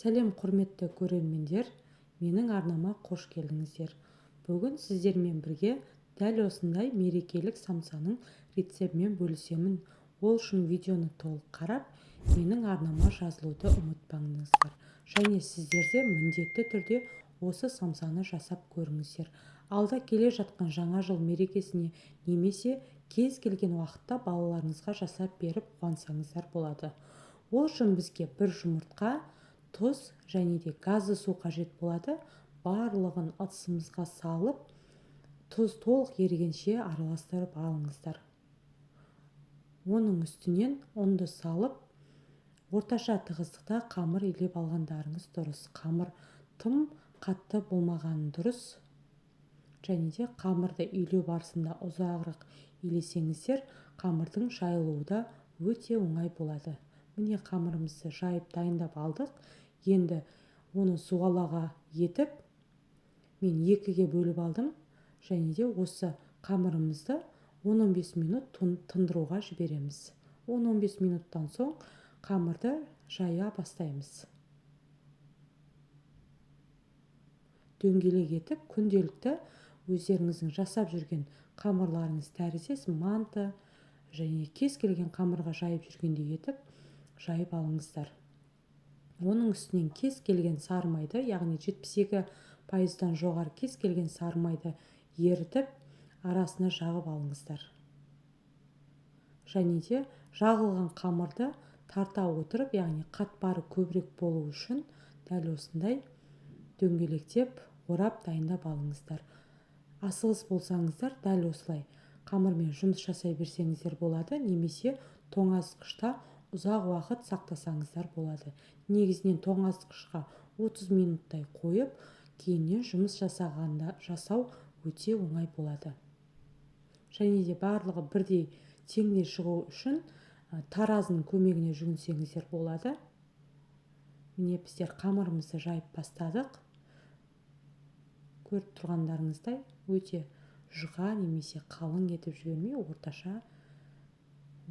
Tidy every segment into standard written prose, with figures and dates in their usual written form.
Сәлем құрметті көрермендер, менің арнама қош келдіңіздер. Бүгін сіздермен бірге дәл осындай мерекелік самсаның рецептімен бөлісемін. Ол үшін видеоны толық қарап, менің арнама жазылуды ұмытпаңыздар. Және сіздер де міндетті түрде осы самсаны жасап көріңіздер. Алда келе жатқан жаңа жыл мерекесіне немесе кез келген уақытта балаларыңызға жасап беріп қуансаңыздар болады. Ол үшін бізге бір жұмыртқа, тұз және де газды су қажет болады. Барлығын ыдысымызға салып, тұз толық ерігенше араластырып алыңыздар. Оның үстінен ұнды салып, орташа тығыздықта қамыр илеп алғандарыңыз дұрыс. Қамыр тым қатты болмағаны дұрыс. Және де қамырды илеу барысында ұзағырақ илесеңіздер, қамырдың жайылуы да өте оңай болады. Міне қамырымызды жайып дайындап алдық. Енді оны суалаға етіп, мен екіге бөліп алдым. Және де осы қамырымызды 10-15 минут тындыруға жібереміз. 10-15 минуттан соң қамырды жая бастаймыз. Дөңгелек етіп, күнделікті өздеріңіздің жасап жүрген қамырларыңыз тәріздес манты және кез келген қамырға жайып жүргендей етіп жайып алыңыздар. Оның үстінен кез келген сары майды, яғни 72%-дан жоғары кез келген сары майды ерітіп, арасына жағып алыңыздар. Және де жағылған қамырды тарта отырып, яғни қатпары көбірек болу үшін дәл осындай дөңгелектеп, орап дайындап алыңыздар. Асығыс болсаңыздар, дәл осылай қамырмен жұмыс жасай берсеңіздер болады, немесе тоңазытқышта ұзақ уақыт сақтасаңыздар болады. Негізінен тоңазытқышқа 30 минуттай қойып, кейіннен жұмыс жасау өте оңай болады. Және де барлығы бірдей теңдей шығу үшін таразының көмегіне жүгінсеңіздер болады. Міне біздер қамырымызды жайып бастадық. Көріп тұрғандарыңыздай өте жұқа немесе қалың етіп жібермей, орташа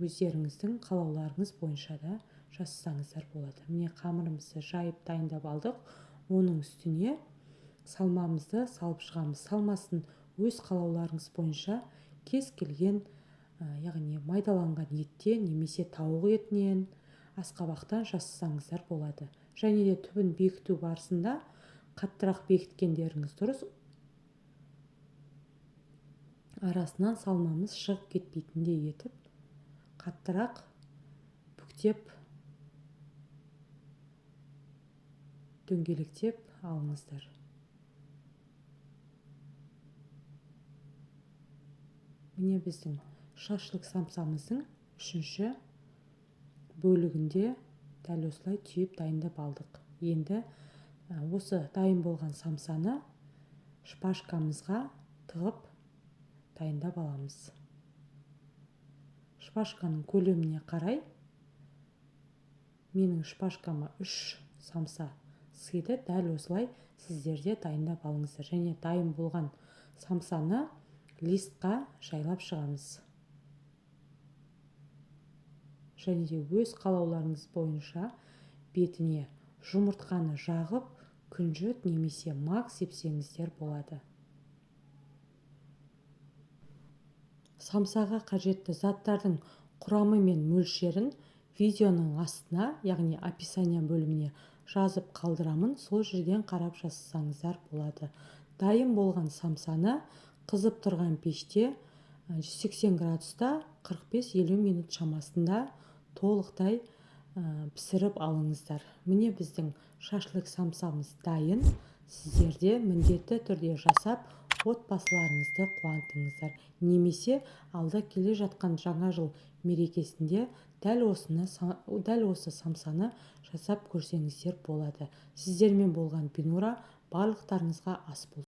өздеріңіздің қалауларыңыз бойынша да жасасаңыздар болады. Міне қамырымызды жайып дайындап алдық. Оның үстіне салмамызды салып шығамыз. Салмасын өз қалауларыңыз бойынша кез келген, яғни майдаланған еттен немесе тауық етінен, асқабақтан жасасаңыздар болады. Және де түбін бекіту барысында қаттырақ бекіткендеріңіз дұрыс. Арасынан салмамыз шығып кетпейтіндей етіп, қаттырақ бүктеп, дөңгелектеп алыңыздар. Міне біздің шашлык самсамыздың 3-ші бөлігінде дәл осылай түйіп дайындап алдық. Енді осы дайын болған самсаны шпажкамызға тығып дайындап аламыз. Шпажканың көлеміне қарай менің шпажкама 3 самса сыйды. Дәл осылай сіздерде дайындап алыңыздар. Және дайын болған самсаны листқа жайлап шығамыз. Және де өз қалауларыңыз бойынша бетіне жұмыртқаны жағып, күнжіт немесе мак сепсеңіздер болады. Самсаға қажетті заттардың құрамы мен мөлшерін видеоның астына, яғни описание бөліміне жазып қалдырамын. Сол жерден қарап жасасаңыздар болады. Дайын болған самсаны қызып тұрған пеште 180 градуста 45-50 минут шамасында толықтай пісіріп алыңыздар. Міне біздің шашлык самсамыз дайын. Сіздерде міндетті түрде жасап отбасыларыңызды қуантыңыздар. Немесе алда келе жатқан жаңа жыл мерекесінде дәл осы самсаны жасап көрсеңіздер болады. Сіздермен болған Бинура, барлықтарыңызға ас болсын.